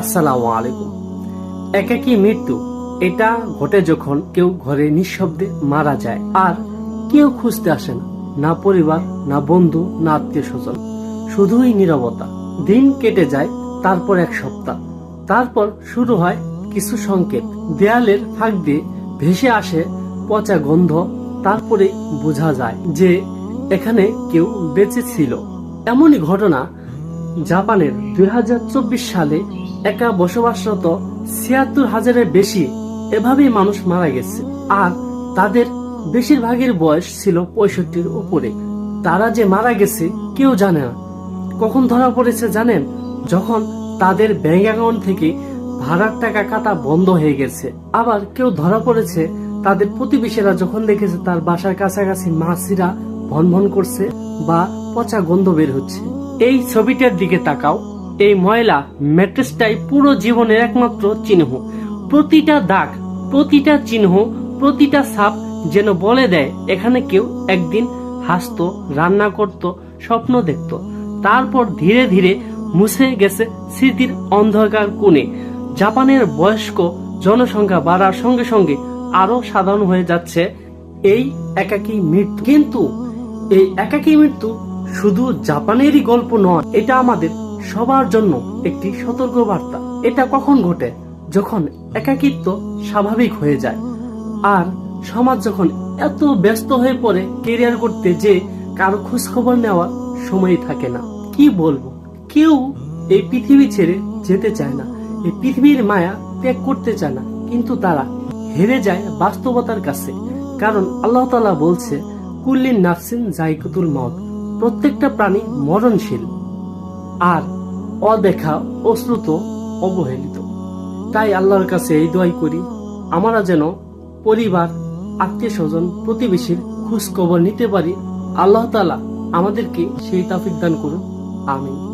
আসসালামু আলাইকুম। একাকী মৃত্যু এটা ঘটে যখন কেউ ঘরে নিঃশব্দে মারা যায় আর কেউ খুঁজতে আসে না, না পরিবার, না বন্ধু, না আত্মীয় স্বজন, শুধুই নীরবতা। দিন কেটে যায়, তারপর এক সপ্তাহ, তারপর শুরু হয় কিছু সংকেত। দেয়ালের ফাঁক দিয়ে ভেসে আসে পচা গন্ধ, তারপরে বোঝা যায় যে এখানে কেউ বেঁচে ছিল। এমনই ঘটনা জাপানের 2024 সালে একা বসবাসরত ৭৬,০০০-এর বেশি এভাবেই মানুষ মারা গেছে, আর তাদের বেশিরভাগের বয়স ছিল 65-র উপরে। তারা যে মারা গেছে কেউ জানে না। কখন ধরা পড়েছে জানেন? যখন তাদের ব্যাংক অ্যাকাউন্ট থেকে ভাড়ার টাকা কাটা বন্ধ হয়ে গেছে। আবার কেউ ধরা পড়েছে তাদের প্রতিবেশীরা যখন দেখেছে তার বাসার কাছাকাছি মাছিরা ভনভন করছে বা পচা গন্ধ বের হচ্ছে। এই ছবিটার দিকে তাকাও। এই ময়লা ম্যাট্রেসটাই পুরো জীবনের একমাত্র চিহ্ন। প্রতিটা দাগ, প্রতিটা চিহ্ন, প্রতিটা ছাপ যেন বলে দেয় এখানে কেউ একদিন হাসতো, রান্না করত, স্বপ্ন দেখত। তারপর ধীরে ধীরে মুছে গেছে স্মৃতির অন্ধকার কোণে। জাপানের বয়স্ক জনসংখ্যা বাড়ার সঙ্গে সঙ্গে আরো সাধারণ হয়ে যাচ্ছে এই একাকী মৃত্যু। কিন্তু এই একাকী মৃত্যু শুধু জাপানেরই গল্প নয়, এটা আমাদের সবার জন্য একটি সতর্ক বার্তা। এটা কখন ঘটে? যখন একাকিত্ব স্বাভাবিক হয়ে যায় আর সমাজ যখন এত ব্যস্ত হয়ে পড়ে কেরিয়ার করতে যে কারো খোঁজ খবর নেওয়ার সময় থাকে না। কি বলবো, কেউ এই পৃথিবী ছেড়ে যেতে চায় না, এই পৃথিবীর মায়া ত্যাগ করতে চায় না, কিন্তু তারা হেরে যায় বাস্তবতার কাছে। কারণ আল্লাহ তাআলা বলছে, কুল্লিন নাফসিন যায়কাতুল মউত, প্রত্যেকটা প্রাণী মরণশীল আর অদেখা, অশ্রুত, অবহেলিত। তাই আল্লাহর কাছে এই দোয়াই করি, আমরা যেন পরিবার, আত্মীয় স্বজন, প্রতিবেশীর খোঁজ খবর নিতে পারি। আল্লাহ তাআলা আমাদেরকে সেই তৌফিক দান করুন। আমিন।